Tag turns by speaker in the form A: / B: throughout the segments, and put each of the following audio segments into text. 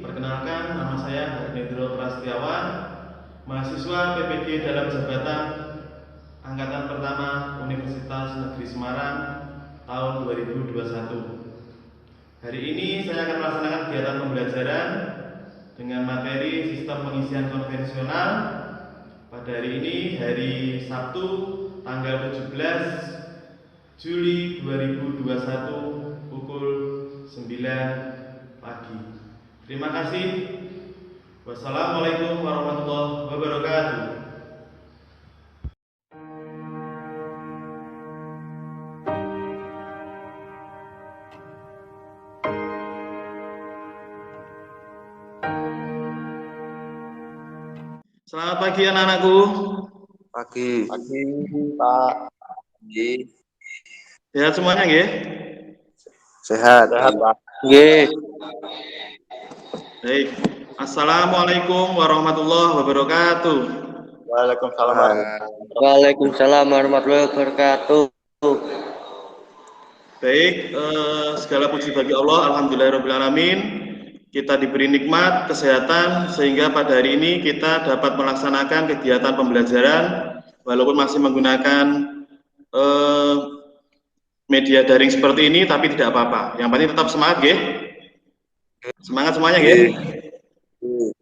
A: perkenalkan nama saya Hendro Prasetyawan, mahasiswa PPG dalam jabatan Angkatan Pertama Universitas Negeri Semarang tahun 2021. Hari ini saya akan melaksanakan kegiatan pembelajaran dengan materi sistem pengisian konvensional. Pada hari ini, hari Sabtu, tanggal 17 Juli 2021 pukul 9 pagi. Terima kasih. Wassalamualaikum warahmatullahi wabarakatuh. Selamat pagi anak-anakku.
B: Pagi.
C: Pagi, Pak.
B: Pagi.
A: Sehat semuanya nggih?
B: Sehat.
C: Sehat, Pak.
B: Nggih.
A: Baik. Assalamualaikum warahmatullahi wabarakatuh.
C: Waalaikumsalam.
B: Waalaikumsalam warahmatullahi wabarakatuh.
A: Baik, segala puji bagi Allah, alhamdulillahirrahmanirrahim. Kita diberi nikmat, kesehatan, sehingga pada hari ini kita dapat melaksanakan kegiatan pembelajaran walaupun masih menggunakan media daring seperti ini, tapi tidak apa-apa. Yang penting tetap semangat, nggih. Semangat semuanya, nggih.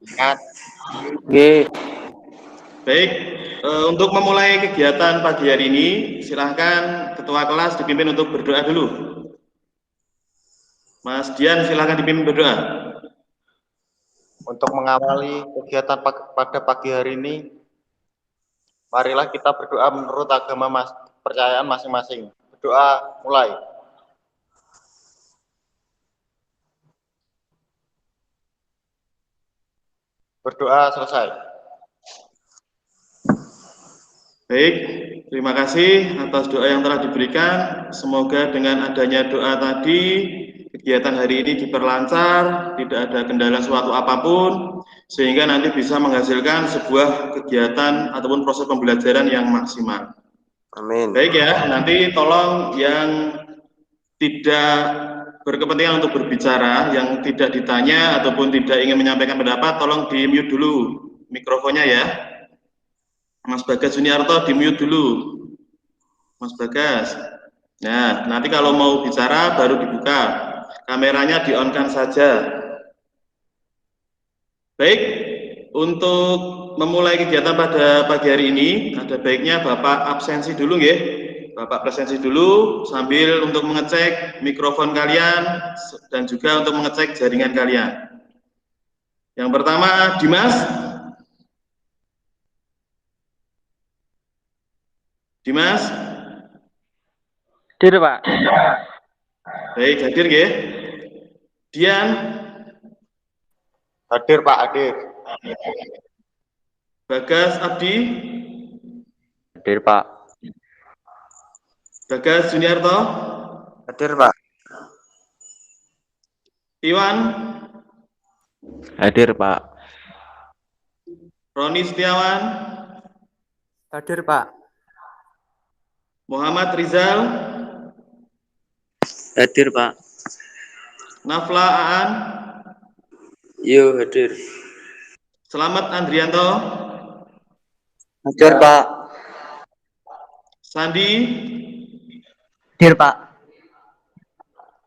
C: Sehat.
B: Nggih.
A: Baik, untuk memulai kegiatan pagi hari ini, silahkan ketua kelas dipimpin untuk berdoa dulu. Mas Dian, silahkan dipimpin berdoa.
C: Untuk mengawali kegiatan pada pagi hari ini, marilah kita berdoa menurut agama kepercayaan masing-masing. Berdoa mulai. Berdoa selesai.
A: Baik, terima kasih atas doa yang telah diberikan. Semoga dengan adanya doa tadi, kegiatan hari ini diperlancar, tidak ada kendala suatu apapun, sehingga nanti bisa menghasilkan sebuah kegiatan ataupun proses pembelajaran yang maksimal.
B: Amin.
A: Baik ya, nanti tolong yang tidak berkepentingan untuk berbicara, yang tidak ditanya ataupun tidak ingin menyampaikan pendapat, tolong di-mute dulu mikrofonnya ya. Mas Bagas Juniarto di-mute dulu. Mas Bagas. Nah, nanti kalau mau bicara baru dibuka. Kameranya di-on-kan saja. Baik, untuk memulai kegiatan pada pagi hari ini, ada baiknya Bapak absensi dulu nggih. Bapak presensi dulu sambil untuk mengecek mikrofon kalian dan juga untuk mengecek jaringan kalian. Yang pertama, Dimas. Dimas?
B: Hadir, Pak.
A: Baik, hadir nggih. Dian?
C: Hadir, Pak, hadir.
A: Bagas Abdi?
B: Hadir, Pak.
A: Bagas Juniarto?
B: Hadir, Pak.
A: Iwan?
B: Hadir, Pak.
A: Roni Setiawan?
D: Hadir, Pak.
A: Muhammad Rizal?
B: Hadir, Pak.
A: Nafla Aan?
B: Yo, hadir.
A: Selamat Andrianto?
B: Hadir, Pak.
A: Sandi?
D: Hadir, Pak.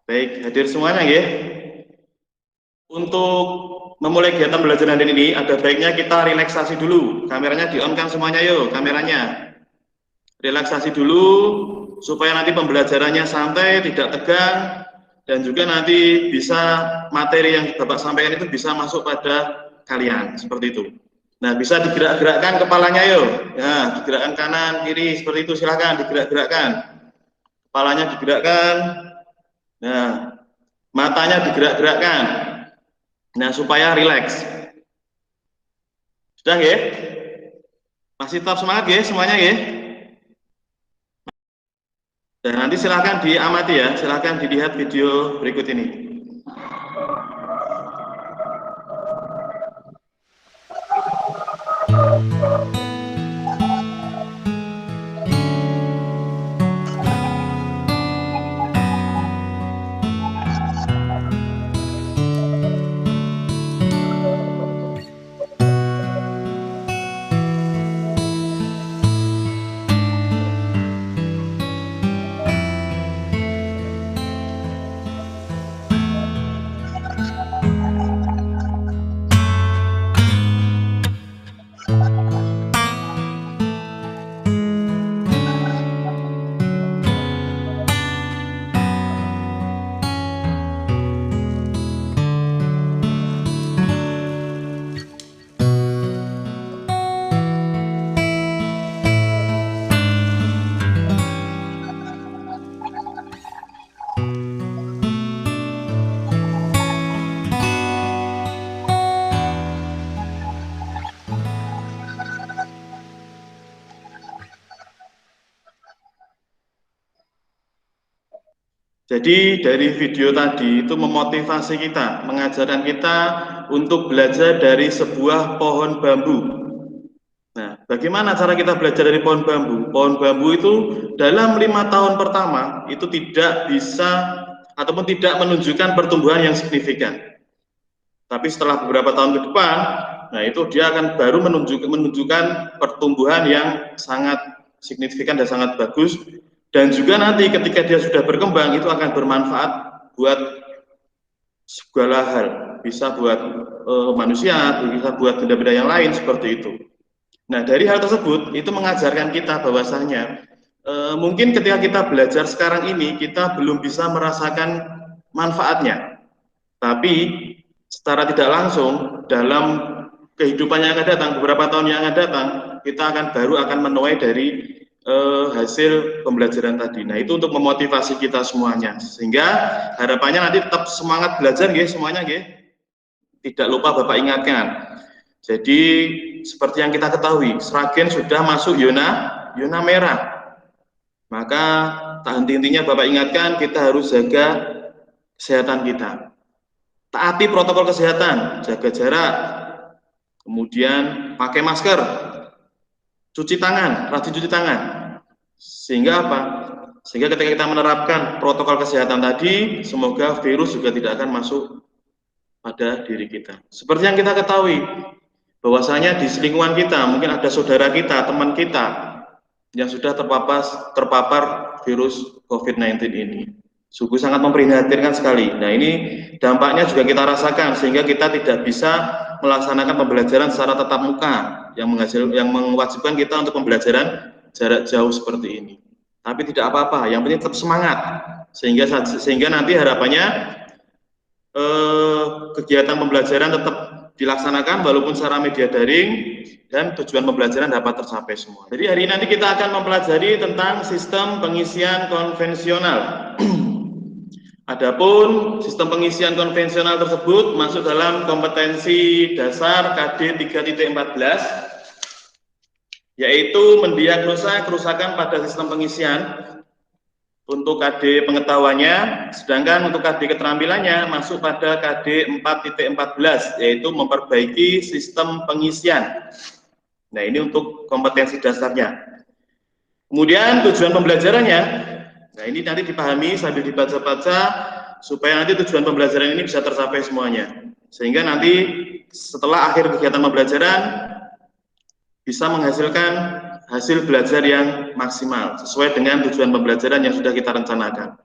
A: Baik, hadir semuanya ya. Untuk memulai kegiatan belajar hari ini, ada baiknya kita relaksasi dulu. Kameranya di-on-kan semuanya yuk, kameranya. Relaksasi dulu, supaya nanti pembelajarannya santai, tidak tegang, dan juga nanti bisa materi yang Bapak sampaikan itu bisa masuk pada kalian, seperti itu. Nah, bisa digerak-gerakkan kepalanya yuk. Nah, digerakkan kanan, kiri, seperti itu, silakan digerak-gerakkan. Kepalanya digerakkan. Nah, matanya digerak-gerakkan. Nah, supaya rileks. Sudah ya? Masih tetap semangat ya semuanya ya? Dan nanti silahkan diamati ya, silahkan dilihat video berikut ini. Jadi dari video tadi itu memotivasi kita, mengajarkan kita untuk belajar dari sebuah pohon bambu. Nah, bagaimana cara kita belajar dari pohon bambu? Pohon bambu itu dalam 5 tahun pertama itu tidak bisa ataupun tidak menunjukkan pertumbuhan yang signifikan. Tapi setelah beberapa tahun ke depan, nah itu dia akan baru menunjukkan pertumbuhan yang sangat signifikan dan sangat bagus. Dan juga nanti ketika dia sudah berkembang itu akan bermanfaat buat segala hal, bisa buat manusia, bisa buat benda-benda yang lain seperti itu. Nah dari hal tersebut itu mengajarkan kita bahwasanya mungkin ketika kita belajar sekarang ini kita belum bisa merasakan manfaatnya, tapi secara tidak langsung dalam kehidupan yang akan datang, beberapa tahun yang akan datang, kita baru akan menuai dari hasil pembelajaran tadi. Nah itu untuk memotivasi kita semuanya, sehingga harapannya nanti tetap semangat belajar nggih semuanya nggih. Tidak lupa Bapak ingatkan. Jadi seperti yang kita ketahui, Sragen sudah masuk zona merah. Maka tak henti-hentinya Bapak ingatkan kita harus jaga kesehatan kita. Taati protokol kesehatan, jaga jarak, kemudian pakai masker, cuci tangan, rajin cuci tangan. Sehingga apa? Sehingga ketika kita menerapkan protokol kesehatan tadi, semoga virus juga tidak akan masuk pada diri kita. Seperti yang kita ketahui, bahwasanya di lingkungan kita, mungkin ada saudara kita, teman kita, yang sudah terpapar virus COVID-19 ini. Sungguh sangat memprihatinkan sekali. Nah ini dampaknya juga kita rasakan, sehingga kita tidak bisa melaksanakan pembelajaran secara tatap muka, yang mewajibkan kita untuk pembelajaran jarak jauh seperti ini. Tapi tidak apa-apa, yang penting tetap semangat, sehingga nanti harapannya kegiatan pembelajaran tetap dilaksanakan walaupun secara media daring dan tujuan pembelajaran dapat tercapai semua. Jadi hari ini nanti kita akan mempelajari tentang sistem pengisian konvensional. Adapun sistem pengisian konvensional tersebut masuk dalam kompetensi dasar KD 3.14, yaitu mendiagnosa kerusakan pada sistem pengisian untuk KD pengetahuannya, sedangkan untuk KD keterampilannya masuk pada KD 4.14, yaitu memperbaiki sistem pengisian. Nah ini untuk kompetensi dasarnya. Kemudian tujuan pembelajarannya, nah ini nanti dipahami sambil dibaca-baca supaya nanti tujuan pembelajaran ini bisa tercapai semuanya. Sehingga nanti setelah akhir kegiatan pembelajaran bisa menghasilkan hasil belajar yang maksimal sesuai dengan tujuan pembelajaran yang sudah kita rencanakan.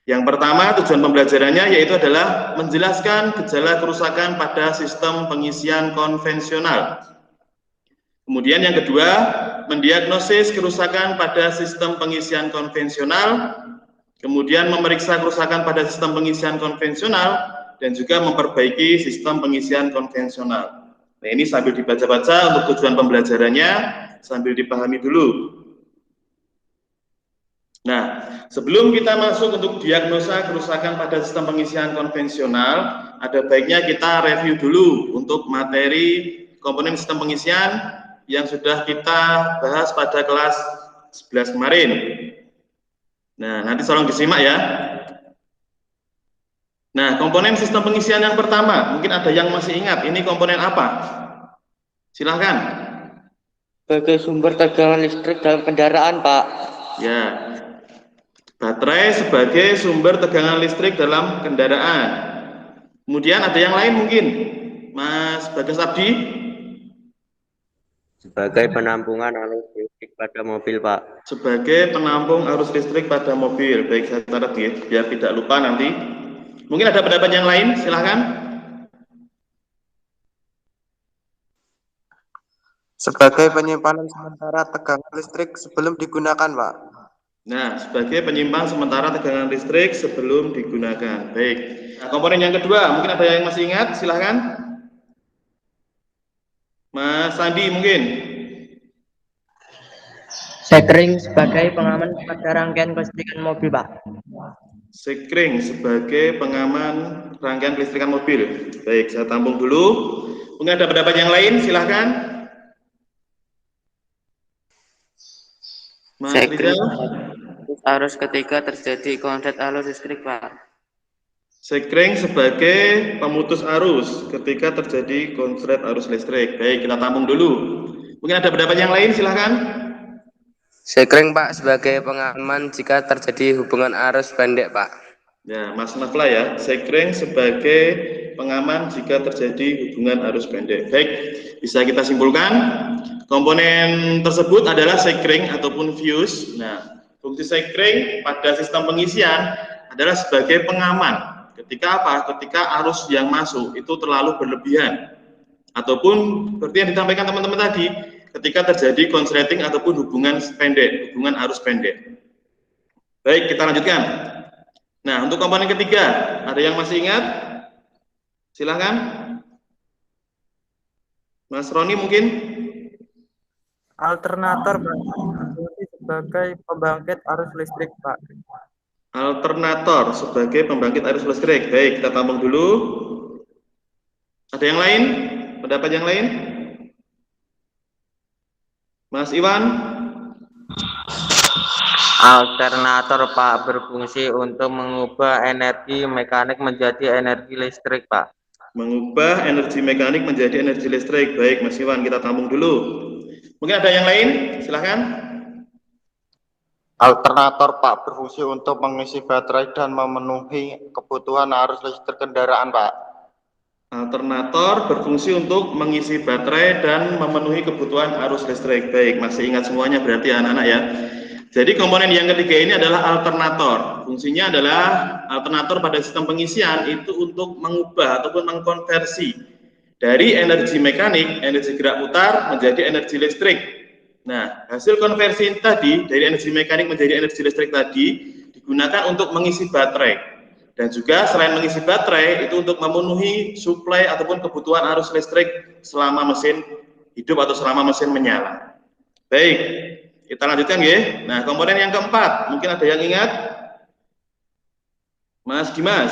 A: Yang pertama tujuan pembelajarannya yaitu adalah menjelaskan gejala kerusakan pada sistem pengisian konvensional. Kemudian yang kedua, mendiagnosis kerusakan pada sistem pengisian konvensional, kemudian memeriksa kerusakan pada sistem pengisian konvensional, dan juga memperbaiki sistem pengisian konvensional. Nah ini sambil dibaca-baca untuk tujuan pembelajarannya, sambil dipahami dulu. Nah, sebelum kita masuk untuk diagnosa kerusakan pada sistem pengisian konvensional, ada baiknya kita review dulu untuk materi komponen sistem pengisian yang sudah kita bahas pada kelas 11 kemarin. Nah, nanti tolong disimak ya. Nah, komponen sistem pengisian yang pertama, mungkin ada yang masih ingat, ini komponen apa? Silahkan.
D: Sebagai sumber tegangan listrik dalam kendaraan, Pak.
A: Ya, baterai sebagai sumber tegangan listrik dalam kendaraan. Kemudian ada yang lain mungkin, Mas Bagas Abdi?
B: Sebagai penampungan arus listrik pada mobil, Pak.
A: Sebagai penampung arus listrik pada mobil. Baik, saya catat ya, biar tidak lupa nanti. Mungkin ada pendapat yang lain, silahkan.
C: Sebagai penyimpanan sementara tegangan listrik sebelum digunakan, Pak.
A: Nah, sebagai penyimpan sementara tegangan listrik sebelum digunakan. Baik. Nah, komponen yang kedua, mungkin ada yang masih ingat, silahkan. Mas Sandi mungkin.
D: Sekring sebagai pengaman pada rangkaian kelistrikan mobil, Pak.
A: Sekring sebagai pengaman rangkaian kelistrikan mobil. Baik, saya tampung dulu. Mungkin ada pendapat yang lain, silahkan. Mas Rizal.
B: arus ketika terjadi konslet arus listrik, Pak.
A: Sekring sebagai pemutus arus ketika terjadi konslet arus listrik. Baik, kita tampung dulu. Mungkin ada pendapat yang lain, silahkan.
E: Sekring Pak sebagai pengaman jika terjadi hubungan arus pendek Pak.
A: Ya, Mas Nafla ya. Sekring sebagai pengaman jika terjadi hubungan arus pendek. Baik, bisa kita simpulkan komponen tersebut adalah sekring ataupun fuse. Nah, fungsi sekring pada sistem pengisian adalah sebagai pengaman. Ketika apa? Ketika arus yang masuk itu terlalu berlebihan. Ataupun seperti yang disampaikan teman-teman tadi, ketika terjadi konsleting ataupun hubungan pendek, hubungan arus pendek. Baik, kita lanjutkan. Nah, untuk komponen ketiga, ada yang masih ingat? Silahkan. Mas Roni mungkin?
F: Alternator berfungsi sebagai pembangkit arus listrik, Pak.
A: Alternator sebagai pembangkit arus listrik. Baik, kita tampung dulu. Ada yang lain? Pendapat yang lain? Mas Iwan?
E: Alternator Pak berfungsi untuk mengubah energi mekanik menjadi energi listrik Pak.
A: Mengubah energi mekanik menjadi energi listrik. Baik, Mas Iwan, kita tampung dulu. Mungkin ada yang lain? Silahkan.
G: Alternator Pak berfungsi untuk mengisi baterai dan memenuhi kebutuhan arus listrik kendaraan Pak.
A: Alternator berfungsi untuk mengisi baterai dan memenuhi kebutuhan arus listrik. Baik, masih ingat semuanya berarti anak-anak ya. Jadi komponen yang ketiga ini adalah alternator. Fungsinya adalah alternator pada sistem pengisian itu untuk mengubah ataupun mengkonversi dari energi mekanik, energi gerak putar menjadi energi listrik. Nah, hasil konversi tadi dari energi mekanik menjadi energi listrik tadi digunakan untuk mengisi baterai. Dan juga selain mengisi baterai itu untuk memenuhi suplai ataupun kebutuhan arus listrik selama mesin hidup atau selama mesin menyala. Baik, kita lanjutkan ya. Nah, komponen yang keempat, mungkin ada yang ingat? Mas Dimas.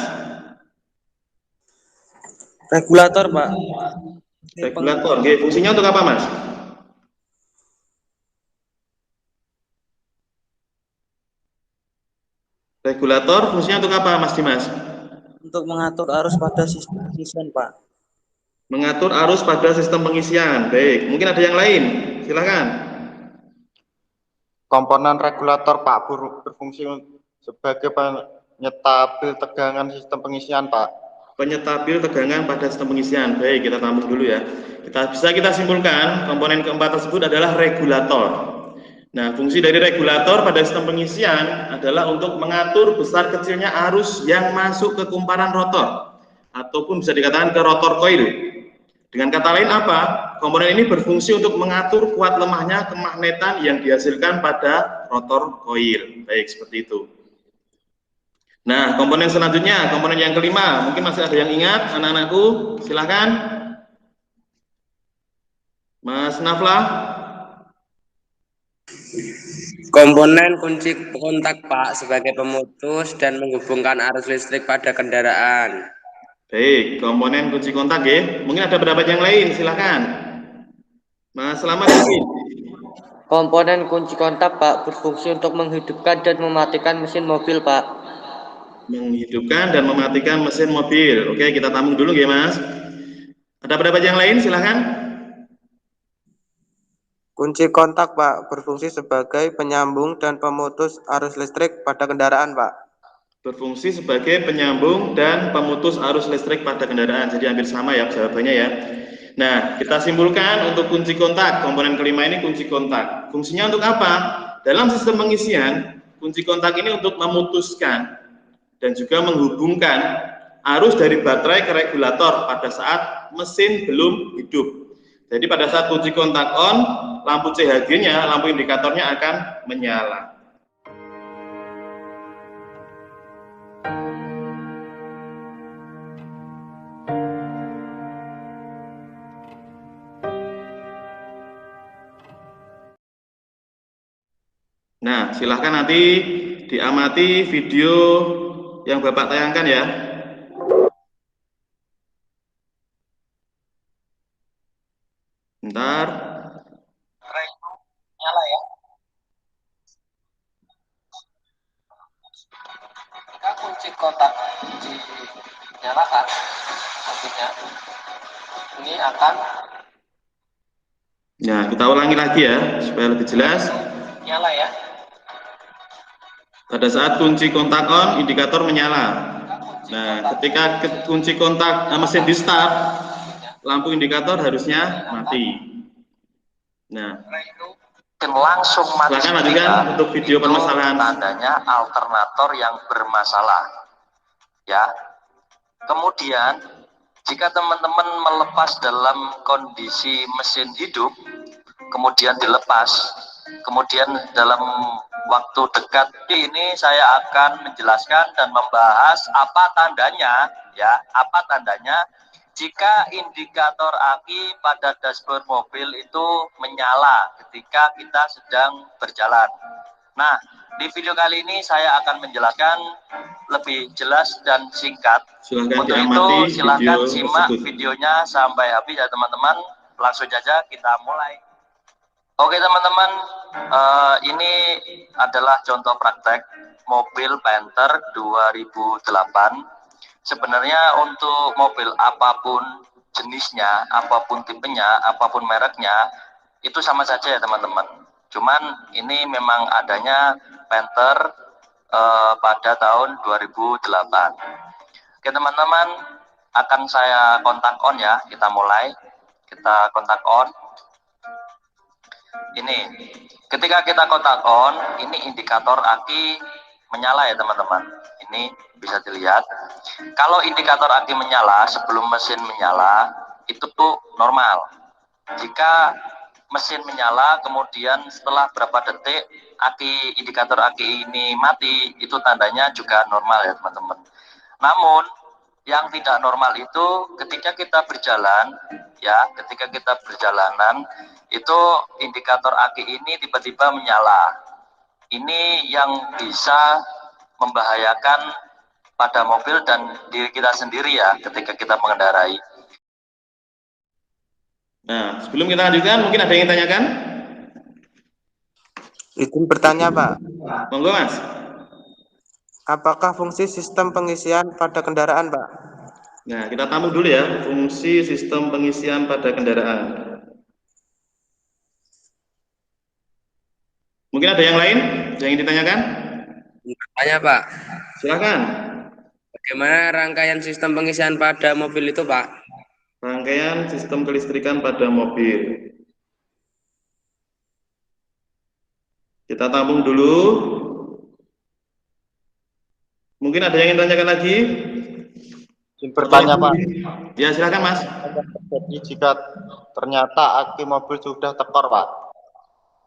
F: Regulator, Pak.
A: Regulator, oke. Fungsinya untuk apa, Mas? Regulator fungsinya untuk apa, Mas Dimas?
F: Untuk mengatur arus pada sistem pengisian, Pak.
A: Mengatur arus pada sistem pengisian. Baik, mungkin ada yang lain. Silakan.
G: Komponen regulator Pak berfungsi sebagai penyetabil tegangan sistem pengisian Pak.
A: Penyetabil tegangan pada sistem pengisian. Baik, kita tampung dulu ya. Kita simpulkan komponen keempat tersebut adalah regulator. Nah, fungsi dari regulator pada sistem pengisian adalah untuk mengatur besar kecilnya arus yang masuk ke kumparan rotor ataupun bisa dikatakan ke rotor koil. Dengan kata lain apa? Komponen ini berfungsi untuk mengatur kuat lemahnya kemagnetan yang dihasilkan pada rotor koil. Baik, seperti itu. Nah, komponen selanjutnya, komponen yang kelima, mungkin masih ada yang ingat anak-anakku? Silahkan. Mas Nafla.
E: Komponen kunci kontak Pak sebagai pemutus dan menghubungkan arus listrik pada kendaraan.
A: Baik, komponen kunci kontak ya. Mungkin ada pendapat yang lain, silahkan. Mas Selamat.
D: Komponen kunci kontak Pak berfungsi untuk menghidupkan dan mematikan mesin mobil Pak.
A: Menghidupkan dan mematikan mesin mobil. Oke, kita tampung dulu ya Mas. Ada pendapat yang lain, silahkan.
C: Kunci kontak Pak berfungsi sebagai penyambung dan pemutus arus listrik pada kendaraan Pak.
A: Berfungsi sebagai penyambung dan pemutus arus listrik pada kendaraan. Jadi hampir sama ya jawabannya ya. Nah, kita simpulkan untuk kunci kontak. Komponen kelima ini kunci kontak. Fungsinya untuk apa? Dalam sistem pengisian, kunci kontak ini untuk memutuskan dan juga menghubungkan arus dari baterai ke regulator pada saat mesin belum hidup. Jadi pada saat kunci kontak on, lampu CHG-nya, lampu indikatornya akan menyala. Nah, silahkan nanti diamati video yang Bapak tayangkan ya. Bentar.
C: Nyala ya.
H: ini akan
A: Nah, kita ulangi lagi ya, supaya lebih jelas.
H: nyala ya.
A: Pada saat kunci kontak on, indikator menyala. Nah, ketika kunci kontak mesin di start, lampu indikator harusnya mati. Nah,
H: Dan langsung mati
A: silakan lanjutkan untuk video
H: itu
A: permasalahan.
H: tandanya alternator yang bermasalah. Ya. Kemudian jika teman-teman melepas dalam kondisi mesin hidup, kemudian dilepas, kemudian dalam waktu dekat ini saya akan menjelaskan dan membahas apa tandanya, ya, apa tandanya jika indikator aki pada dashboard mobil itu menyala ketika kita sedang berjalan. Nah, di video kali ini saya akan menjelaskan lebih jelas dan singkat.
A: Silahkan
H: Untuk
A: diamati
H: itu silahkan
A: video
H: simak
A: tersebut.
H: videonya sampai habis ya teman-teman. Langsung saja kita mulai. Oke teman-teman, ini adalah contoh praktek mobil Panther 2008. Sebenarnya untuk mobil apapun jenisnya, apapun tipenya, apapun mereknya, itu sama saja ya teman-teman. Cuman ini memang adanya Panther pada tahun 2008. Oke teman-teman, akan saya kontak on ya. Kita mulai. Kita kontak on. Ini, ketika kita kontak on, ini indikator aki menyala ya teman-teman. Ini bisa dilihat. Kalau indikator aki menyala sebelum mesin menyala, itu tuh normal. Jika mesin menyala, kemudian setelah berapa detik indikator aki ini mati, itu tandanya juga normal ya teman-teman. Namun yang tidak normal itu ketika kita berjalan, ya, ketika kita berjalanan itu indikator aki ini tiba-tiba menyala. Ini yang bisa membahayakan pada mobil dan diri kita sendiri ya ketika kita mengendarai.
A: Nah, sebelum kita lanjutkan, mungkin ada yang ingin tanyakan?
C: Izin bertanya, Pak.
A: Monggo, Mas.
C: Apakah fungsi sistem pengisian pada kendaraan, Pak?
A: Nah, kita tamu dulu ya, fungsi sistem pengisian pada kendaraan. Mungkin ada yang lain yang ingin ditanyakan?
I: Tanya Pak,
A: Silakan.
I: bagaimana rangkaian sistem pengisian pada mobil itu Pak?
A: Rangkaian sistem kelistrikan pada mobil. Kita tampung dulu. Mungkin ada yang ingin tanyakan lagi?
G: Bertanya Pak,
A: Ya, silakan Mas.
G: jadi jika ternyata aki mobil sudah tekor Pak.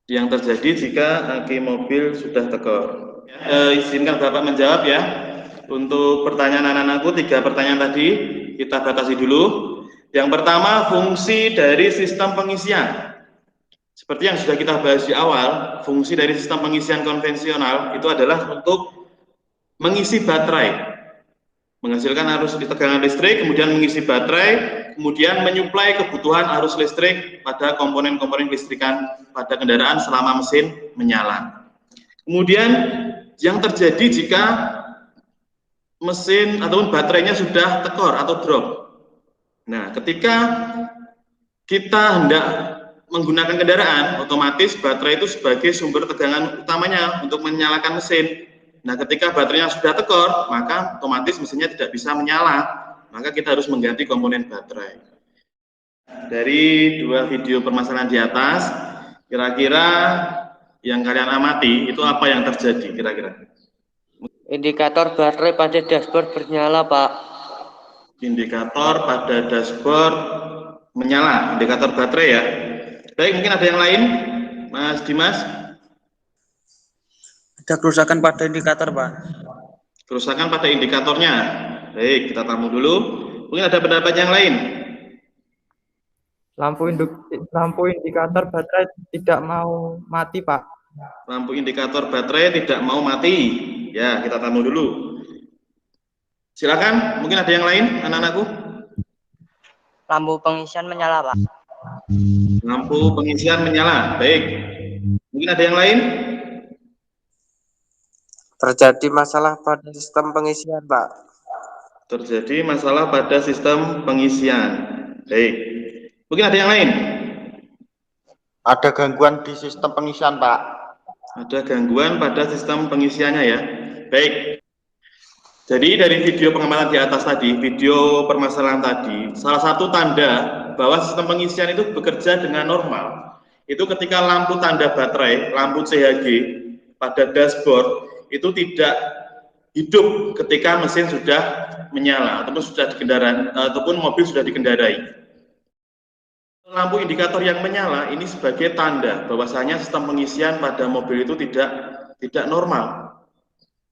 A: Yang terjadi jika aki mobil sudah tekor. Izinkan Bapak menjawab ya. Untuk pertanyaan anak-anakku, 3 pertanyaan tadi kita batasi dulu. Yang pertama, fungsi dari sistem pengisian. Seperti yang sudah kita bahas di awal, fungsi dari sistem pengisian konvensional itu adalah untuk mengisi baterai, menghasilkan arus tegangan listrik, kemudian mengisi baterai, kemudian menyuplai kebutuhan arus listrik pada komponen-komponen listrikan pada kendaraan selama mesin menyala. Kemudian yang terjadi jika mesin ataupun baterainya sudah tekor atau drop. Nah, ketika kita hendak menggunakan kendaraan, otomatis baterai itu sebagai sumber tegangan utamanya untuk menyalakan mesin. Nah, ketika baterainya sudah tekor, maka otomatis mesinnya tidak bisa menyala. Maka kita harus mengganti komponen baterai. Dari 2 video permasalahan di atas, kira-kira yang kalian amati itu apa yang terjadi kira-kira?
D: Indikator baterai pada dashboard bernyala, Pak.
A: Indikator pada dashboard menyala, indikator baterai ya. Baik, mungkin ada yang lain, Mas Dimas?
I: Ada kerusakan pada indikator Pak.
A: Kerusakan pada indikatornya. Baik, kita tamu dulu. Mungkin ada pendapat yang lain?
F: Lampu indikator baterai tidak mau mati, Pak.
A: Lampu indikator baterai tidak mau mati. Ya, kita tamu dulu. Silakan, mungkin ada yang lain, anak-anakku?
J: Lampu pengisian menyala, Pak.
A: Lampu pengisian menyala. Baik. Mungkin ada yang lain?
C: Terjadi masalah pada sistem pengisian, Pak.
A: Terjadi masalah pada sistem pengisian. Baik. Mungkin ada yang lain?
G: Ada gangguan di sistem pengisian, Pak.
A: Ada gangguan pada sistem pengisiannya ya. Baik. Jadi dari video pengamatan di atas tadi, video permasalahan tadi, salah satu tanda bahwa sistem pengisian itu bekerja dengan normal, itu ketika lampu tanda baterai, lampu CHG pada dashboard itu tidak hidup ketika mesin sudah menyala ataupun sudah di kendaraan ataupun mobil sudah dikendarai. Lampu indikator yang menyala ini sebagai tanda bahwasanya sistem pengisian pada mobil itu tidak normal.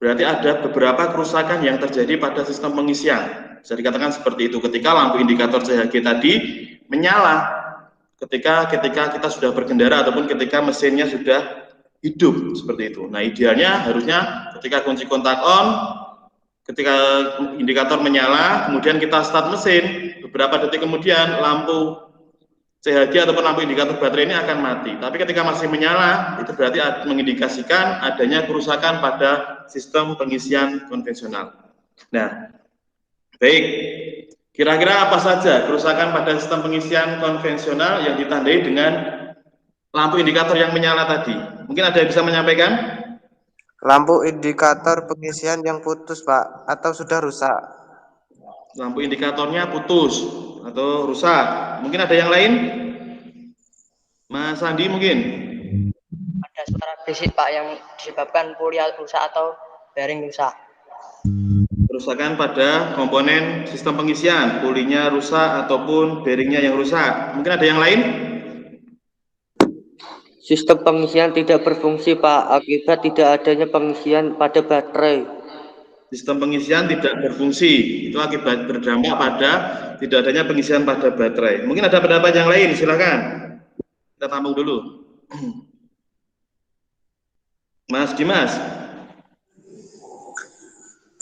A: Berarti ada beberapa kerusakan yang terjadi pada sistem pengisian. Bisa dikatakan seperti itu ketika lampu indikator CHG tadi menyala ketika kita sudah berkendara ataupun ketika mesinnya sudah hidup seperti itu. Nah, idealnya harusnya ketika kunci kontak on, ketika indikator menyala, kemudian kita start mesin, beberapa detik kemudian lampu CHG ataupun lampu indikator baterai ini akan mati. Tapi ketika masih menyala, itu berarti mengindikasikan adanya kerusakan pada sistem pengisian konvensional. Nah, baik. Kira-kira apa saja kerusakan pada sistem pengisian konvensional yang ditandai dengan lampu indikator yang menyala tadi? Mungkin ada yang bisa menyampaikan?
C: Lampu indikator pengisian yang putus, Pak, atau sudah rusak.
A: Lampu indikatornya putus atau rusak. Mungkin ada yang lain? Mas Andi mungkin?
J: Ada suara berisik Pak yang disebabkan puli rusak atau bearing rusak.
A: Kerusakan pada komponen sistem pengisian, pulinya rusak ataupun bearingnya yang rusak. Mungkin ada yang lain?
D: Sistem pengisian tidak berfungsi Pak, akibat tidak adanya pengisian pada baterai.
A: Sistem pengisian tidak berfungsi, itu akibat berdampak pada tidak adanya pengisian pada baterai. Mungkin ada pendapat yang lain, silakan. Kita tampung dulu. Mas Dimas.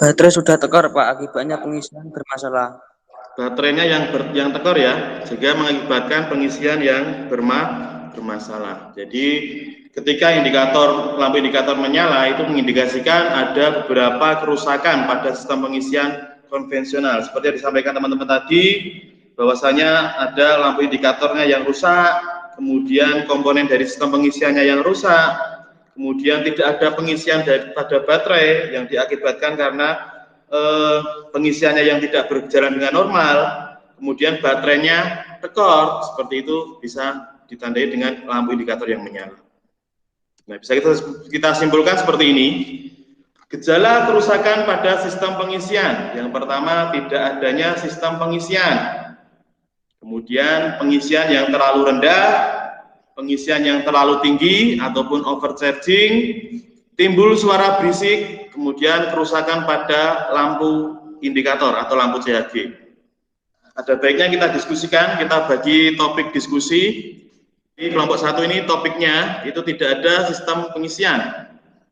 F: Baterai sudah tekor Pak, akibatnya pengisian bermasalah.
A: Baterainya yang tekor ya, sehingga mengakibatkan pengisian yang bermasalah. Jadi ketika lampu indikator menyala itu mengindikasikan ada beberapa kerusakan pada sistem pengisian konvensional. Seperti yang disampaikan teman-teman tadi, bahwasanya ada lampu indikatornya yang rusak, kemudian komponen dari sistem pengisiannya yang rusak, kemudian tidak ada pengisian pada baterai yang diakibatkan karena pengisiannya yang tidak berjalan dengan normal, kemudian baterainya tekor, seperti itu bisa ditandai dengan lampu indikator yang menyala. Nah, bisa kita simpulkan seperti ini. Gejala kerusakan pada sistem pengisian. Yang pertama, tidak adanya sistem pengisian. Kemudian pengisian yang terlalu rendah, pengisian yang terlalu tinggi ataupun overcharging, timbul suara berisik, kemudian kerusakan pada lampu indikator atau lampu CHG. Ada baiknya kita diskusikan, kita bagi topik diskusi. Di kelompok 1 ini topiknya itu tidak ada sistem pengisian.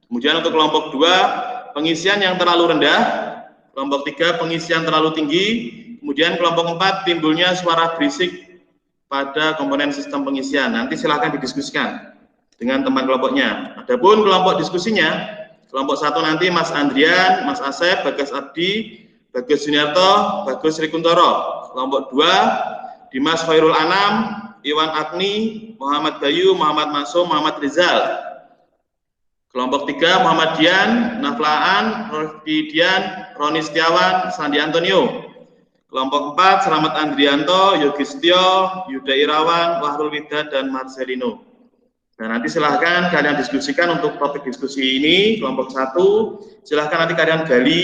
A: Kemudian untuk kelompok 2, pengisian yang terlalu rendah. Kelompok 3, pengisian terlalu tinggi. Kemudian kelompok 4, timbulnya suara berisik pada komponen sistem pengisian. Nanti silakan didiskusikan dengan teman kelompoknya. Adapun kelompok diskusinya, kelompok 1 nanti Mas Andrian, Mas Asep, Bagas Abdi, Bagas Juniarto, Bagus Rikuntoro. Kelompok 2, Dimas Khairul Anam, Iwan Agni, Muhammad Bayu, Muhammad Masum, Muhammad Rizal. Kelompok 3, Muhammad Dian, Naflaan, Rofdi Dian, Roni Setiawan, Sandi Antonio. Kelompok 4, Selamat Andrianto, Yogi Setio, Yuda Irawan, Wahrul Widad, dan Marcelino. Nah, nanti silahkan kalian diskusikan untuk topik diskusi ini. Kelompok 1, silahkan nanti kalian gali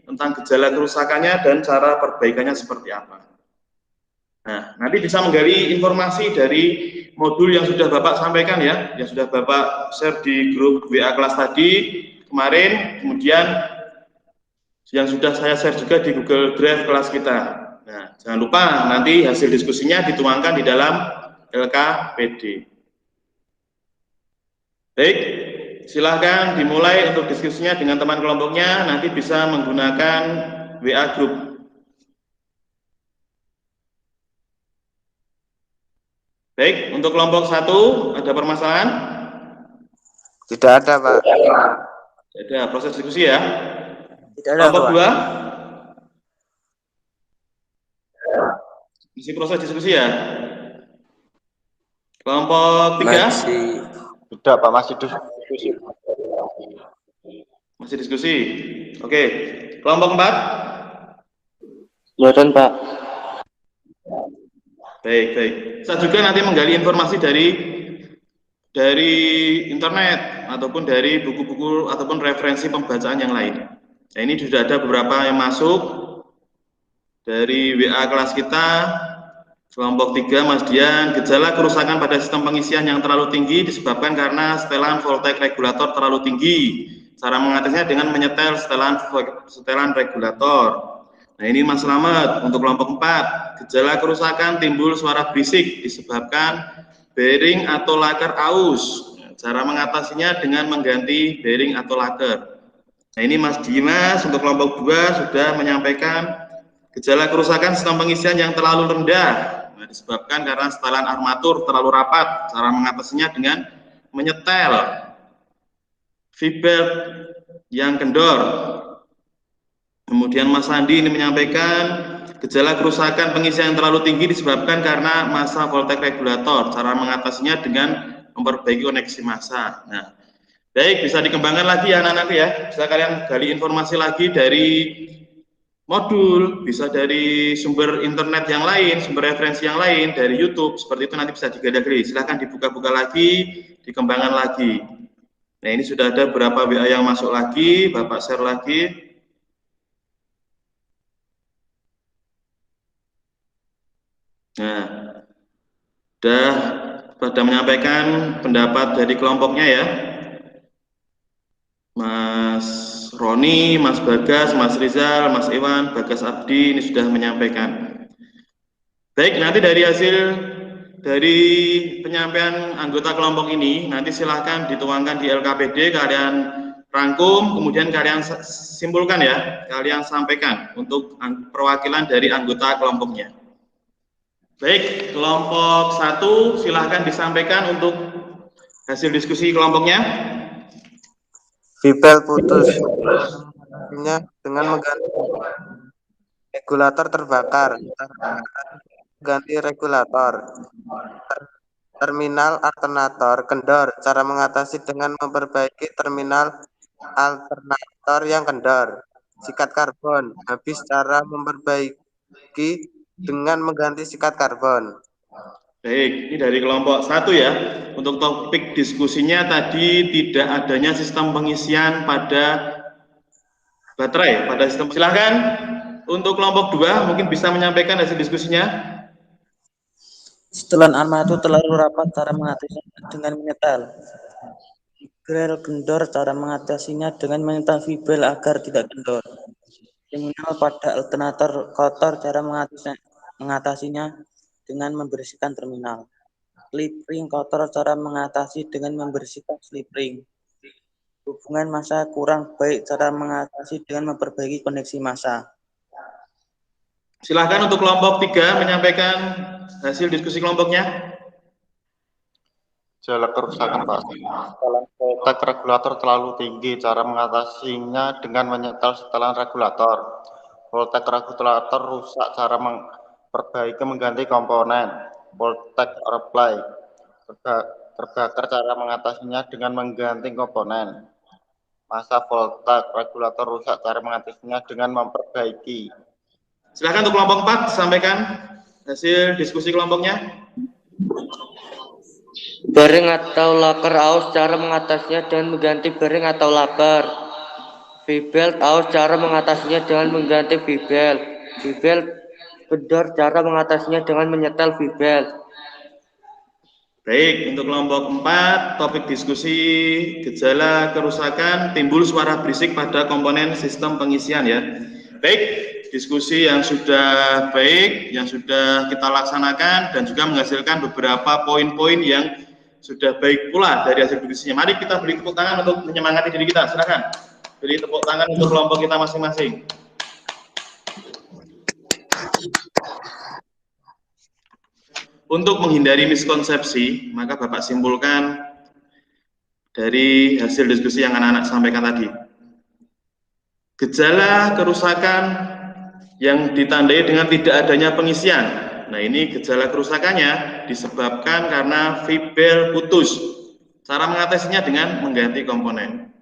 A: tentang gejala kerusakannya dan cara perbaikannya seperti apa. Nah, nanti bisa menggali informasi dari modul yang sudah Bapak sampaikan ya, yang sudah Bapak share di grup WA kelas tadi kemarin, kemudian yang sudah saya share juga di Google Drive kelas kita. Nah, jangan lupa nanti hasil diskusinya dituangkan di dalam LKPD. Baik, silahkan dimulai untuk diskusinya dengan teman kelompoknya, nanti bisa menggunakan WA group. Baik, untuk kelompok 1 ada permasalahan?
C: Tidak ada, Pak.
A: Tidak ada, proses diskusi ya.
F: Tidak ada,
A: Kelompok
F: Pak.
A: 2? Isi proses diskusi ya. Kelompok 3?
G: Tidak, Pak, masih diskusi.
A: Masih diskusi. Oke. Kelompok 4?
D: Boten, Pak.
A: Baik. Saya juga nanti menggali informasi dari internet ataupun dari buku-buku ataupun referensi pembacaan yang lain. Nah, ini sudah ada beberapa yang masuk dari WA kelas kita. Kelompok 3, Mas Dian, gejala kerusakan pada sistem pengisian yang terlalu tinggi disebabkan karena setelan voltage regulator terlalu tinggi. Cara mengatasinya dengan menyetel setelan regulator. Nah, ini Mas Slamet untuk kelompok 4. Gejala kerusakan timbul suara berisik disebabkan bearing atau laker aus. Cara mengatasinya dengan mengganti bearing atau laker. Nah, ini Mas Dimas untuk kelompok 2 sudah menyampaikan gejala kerusakan sistem pengisian yang terlalu rendah. Nah, disebabkan karena setelan armatur terlalu rapat. Cara mengatasinya dengan menyetel V-belt yang kendor. Kemudian Mas Andi ini menyampaikan gejala kerusakan pengisian yang terlalu tinggi disebabkan karena massa voltage regulator. Cara mengatasinya dengan memperbaiki koneksi massa. Nah, baik, bisa dikembangkan lagi ya anak-anakku ya. Bisa kalian gali informasi lagi dari modul, bisa dari sumber internet yang lain, sumber referensi yang lain, dari YouTube, seperti itu nanti bisa digali. Silahkan dibuka-buka lagi, dikembangkan lagi. Nah, ini sudah ada beberapa WA yang masuk lagi, Bapak share lagi. Nah, sudah pada menyampaikan pendapat dari kelompoknya ya. Mas Roni, Mas Bagas, Mas Rizal, Mas Iwan, Bagas Abdi ini sudah menyampaikan. Baik, nanti dari hasil dari penyampaian anggota kelompok ini nanti silahkan dituangkan di LKPD, kalian rangkum, kemudian kalian simpulkan ya, kalian sampaikan untuk perwakilan dari anggota kelompoknya. Baik, kelompok 1 silahkan disampaikan untuk hasil diskusi kelompoknya.
C: V-belt putus dengan mengganti regulator terbakar, ganti regulator. Terminal alternator kendor, cara mengatasi dengan memperbaiki terminal alternator yang kendor. Sikat karbon, habis, cara memperbaiki dengan mengganti sikat karbon.
A: Baik, ini dari kelompok 1 ya. Untuk topik diskusinya tadi tidak adanya sistem pengisian pada baterai, pada sistem. Silahkan untuk kelompok 2 mungkin bisa menyampaikan hasil diskusinya.
F: Setelan armatur terlalu rapat, cara mengatasinya dengan menyetel. Fibel kendor, cara mengatasinya dengan menyetel fibel agar tidak kendor. Terminal pada alternator kotor, cara mengatasinya dengan membersihkan terminal. Slip ring kotor, cara mengatasi dengan membersihkan slip ring. Hubungan massa kurang baik, cara mengatasi dengan memperbaiki koneksi massa.
A: Silahkan untuk kelompok 3 menyampaikan hasil diskusi kelompoknya.
G: Gejala kerusakan Pak. Setelan voltage regulator terlalu tinggi, cara mengatasinya dengan menyetel setelan regulator. Voltage regulator rusak, cara memperbaiki mengganti komponen. Voltage supply terbakar, cara mengatasinya dengan mengganti komponen. Massa voltage regulator rusak, cara mengatasinya dengan memperbaiki.
A: Silahkan untuk kelompok 4 sampaikan hasil diskusi kelompoknya.
D: Bearing atau laker aus, cara mengatasinya dengan mengganti bearing atau laker. V-belt aus, cara mengatasinya dengan mengganti V-belt. V-belt kendor, cara mengatasinya dengan menyetel V-belt.
A: Baik, untuk kelompok 4 topik diskusi gejala kerusakan timbul suara berisik pada komponen sistem pengisian ya. Baik, diskusi yang sudah baik, yang sudah kita laksanakan dan juga menghasilkan beberapa poin-poin yang sudah baik pula dari hasil diskusinya. Mari kita beri tepuk tangan untuk menyemangati diri kita. Silakan beri tepuk tangan untuk kelompok kita masing-masing. Untuk menghindari miskonsepsi, maka Bapak simpulkan dari hasil diskusi yang anak-anak sampaikan tadi. Gejala kerusakan yang ditandai dengan tidak adanya pengisian Nah, ini gejala kerusakannya disebabkan karena fibel putus. Cara mengatasinya dengan mengganti komponen.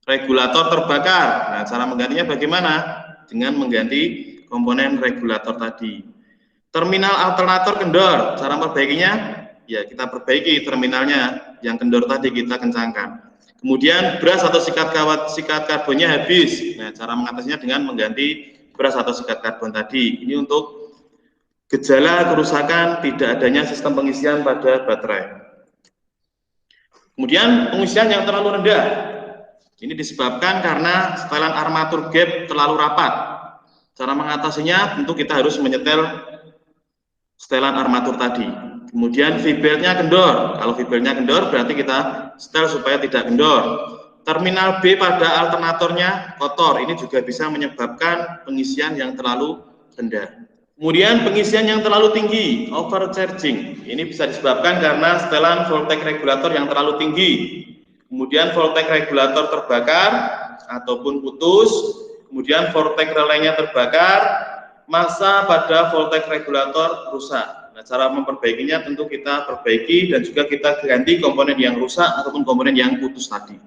A: Regulator terbakar. Nah, cara menggantinya bagaimana? Dengan mengganti komponen regulator tadi. Terminal alternator kendor. Cara memperbaikinya? Ya, kita perbaiki terminalnya. Yang kendor tadi kita kencangkan. Kemudian beras atau sikat karbonnya habis. Nah, cara mengatasinya dengan mengganti beras atau sikat karbon tadi. Ini untuk gejala kerusakan tidak adanya sistem pengisian pada baterai. Kemudian pengisian yang terlalu rendah. Ini disebabkan karena setelan armatur gap terlalu rapat. Cara mengatasinya tentu kita harus menyetel setelan armatur tadi. Kemudian fibelnya kendor. Kalau fibelnya kendor berarti kita setel supaya tidak kendor. Terminal B pada alternatornya kotor. Ini juga bisa menyebabkan pengisian yang terlalu rendah. Kemudian pengisian yang terlalu tinggi, overcharging. Ini bisa disebabkan karena setelan voltage regulator yang terlalu tinggi. Kemudian voltage regulator terbakar ataupun putus. Kemudian voltage relaynya terbakar, massa pada voltage regulator rusak. Nah, cara memperbaikinya tentu kita perbaiki dan juga kita ganti komponen yang rusak ataupun komponen yang putus tadi.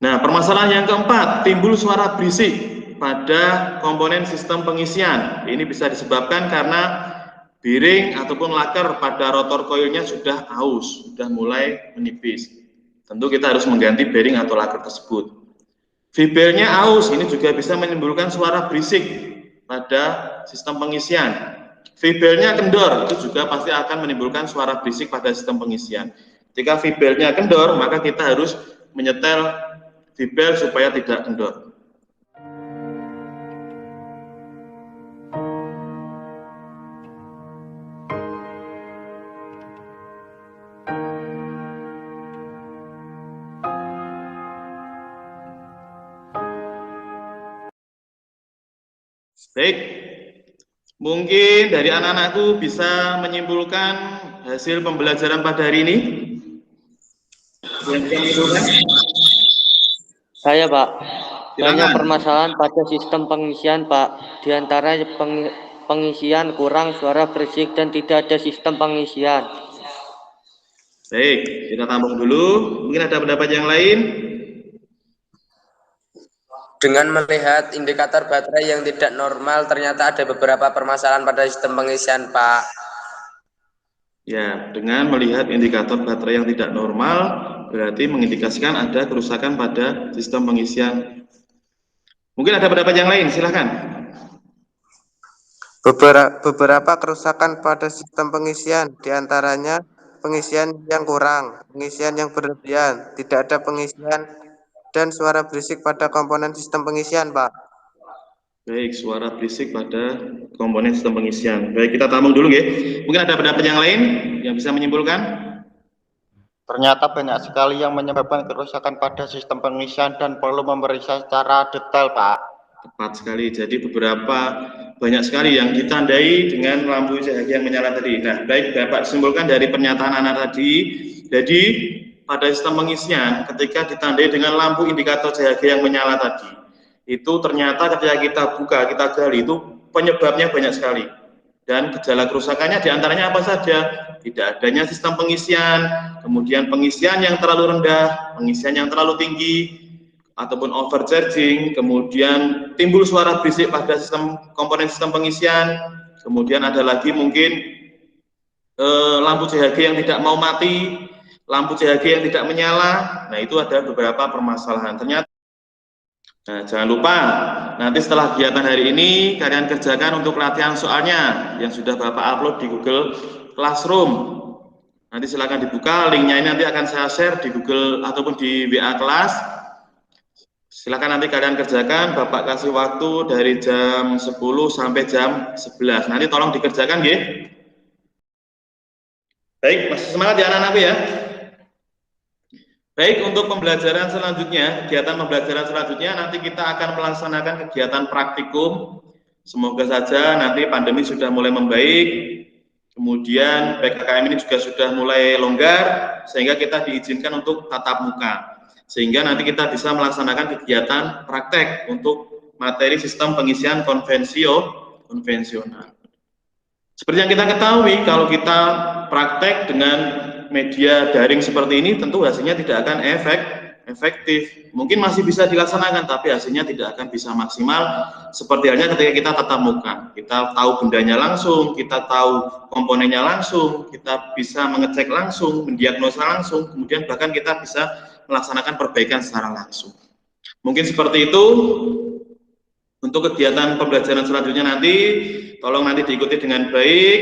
A: Nah, permasalahan yang keempat, timbul suara berisik pada komponen sistem pengisian. Ini bisa disebabkan karena bearing ataupun laker pada rotor koilnya sudah aus, sudah mulai menipis. Tentu kita harus mengganti bearing atau laker tersebut. Fibelnya aus, ini juga bisa menimbulkan suara berisik pada sistem pengisian. Fibelnya kendor, itu juga pasti akan menimbulkan suara berisik pada sistem pengisian. Jika fibelnya kendor, maka kita harus menyetel fibel supaya tidak kendor. Baik, mungkin dari anak-anakku bisa menyimpulkan hasil pembelajaran pada hari ini. Yang bisa menyimpulkan?
D: Saya, Pak.
A: Silakan.
D: Banyak permasalahan pada sistem pengisian, Pak. Di antara pengisian kurang suara berisik dan tidak ada sistem pengisian.
A: Baik, kita tampung dulu. Mungkin ada pendapat yang lain?
I: Dengan melihat indikator baterai yang tidak normal, ternyata ada beberapa permasalahan pada sistem pengisian, Pak.
A: Ya, dengan melihat indikator baterai yang tidak normal, berarti mengindikasikan ada kerusakan pada sistem pengisian. Mungkin ada pendapat yang lain, silahkan.
C: Beberapa kerusakan pada sistem pengisian, diantaranya pengisian yang kurang, pengisian yang berlebihan, tidak ada pengisian, dan suara berisik pada komponen sistem pengisian, Pak.
A: Baik, suara berisik pada komponen sistem pengisian. Baik, kita tampung dulu, ya. Mungkin ada pendapat yang lain yang bisa menyimpulkan?
G: Ternyata banyak sekali yang menyebabkan kerusakan pada sistem pengisian dan perlu memeriksa secara detail, Pak.
A: Tepat sekali. Jadi banyak sekali yang ditandai dengan lampu cahaya yang menyala tadi. Nah, baik Bapak simpulkan dari pernyataan anak tadi. Jadi pada sistem pengisian ketika ditandai dengan lampu indikator cahaya yang menyala tadi, itu ternyata ketika kita buka, kita gali, itu penyebabnya banyak sekali. Dan gejala kerusakannya diantaranya apa saja? Tidak adanya sistem pengisian, kemudian pengisian yang terlalu rendah, pengisian yang terlalu tinggi, ataupun overcharging, kemudian timbul suara berisik pada komponen sistem pengisian, kemudian ada lagi mungkin lampu CHG yang tidak mau mati, lampu CHG yang tidak menyala. Nah, itu ada beberapa permasalahan. Ternyata, nah, jangan lupa nanti setelah kegiatan hari ini kalian kerjakan untuk latihan soalnya yang sudah Bapak upload di Google Classroom. Nanti silakan dibuka linknya, ini nanti akan saya share di Google ataupun di WA kelas. Silakan nanti kalian kerjakan, Bapak kasih waktu dari jam 10 sampai jam 11. Nanti tolong dikerjakan, ya. Baik, masih semangat ya anak-anakku ya. Baik, untuk pembelajaran selanjutnya, kegiatan pembelajaran selanjutnya nanti kita akan melaksanakan kegiatan praktikum. Semoga saja nanti pandemi sudah mulai membaik, kemudian PPKM ini juga sudah mulai longgar, sehingga kita diizinkan untuk tatap muka. Sehingga nanti kita bisa melaksanakan kegiatan praktek untuk materi sistem pengisian konvensional. Seperti yang kita ketahui, kalau kita praktek dengan media daring seperti ini, tentu hasilnya tidak akan efektif. Mungkin masih bisa dilaksanakan, tapi hasilnya tidak akan bisa maksimal. Seperti halnya ketika kita tatap muka, kita tahu bendanya langsung, kita tahu komponennya langsung, kita bisa mengecek langsung, mendiagnosa langsung, kemudian bahkan kita bisa melaksanakan perbaikan secara langsung. Mungkin seperti itu. Untuk kegiatan pembelajaran selanjutnya nanti, tolong nanti diikuti dengan baik,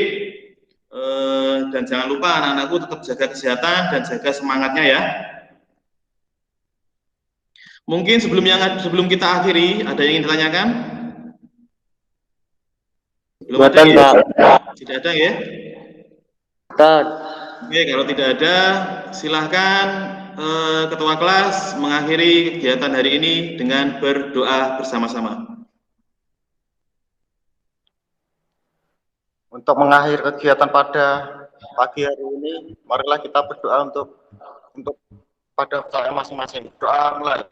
A: dan jangan lupa anak-anakku tetap jaga kesehatan dan jaga semangatnya ya. Mungkin sebelum kita akhiri, ada yang ingin ditanyakan? Belum ada ya? Tidak ada ya? Oke, kalau tidak ada, silahkan Ketua kelas mengakhiri kegiatan hari ini dengan berdoa bersama-sama.
G: Untuk mengakhiri kegiatan pada pagi hari ini, marilah kita berdoa untuk pada saya masing-masing. Doa mulai.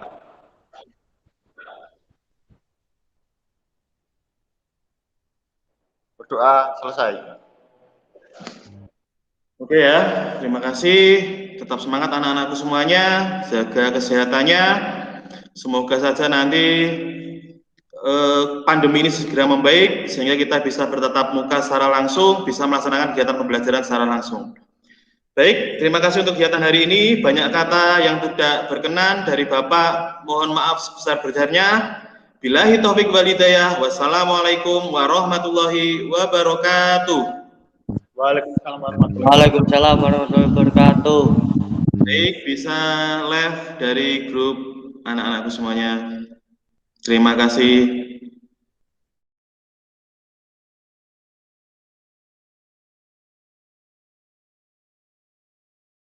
G: Berdoa selesai.
A: Oke ya, terima kasih. Tetap semangat anak-anakku semuanya, jaga kesehatannya. Semoga saja nanti pandemi ini segera membaik sehingga kita bisa bertatap muka secara langsung, bisa melaksanakan kegiatan pembelajaran secara langsung. Baik, terima kasih untuk kegiatan hari ini. Banyak kata yang tidak berkenan dari Bapak, mohon maaf sebesar-besarnya. Billahi taufik wal hidayah. Wassalamualaikum warahmatullahi wabarakatuh.
D: Waalaikumsalam warahmatullahi wabarakatuh.
A: Baik, bisa live dari grup anak-anakku semuanya. Terima kasih.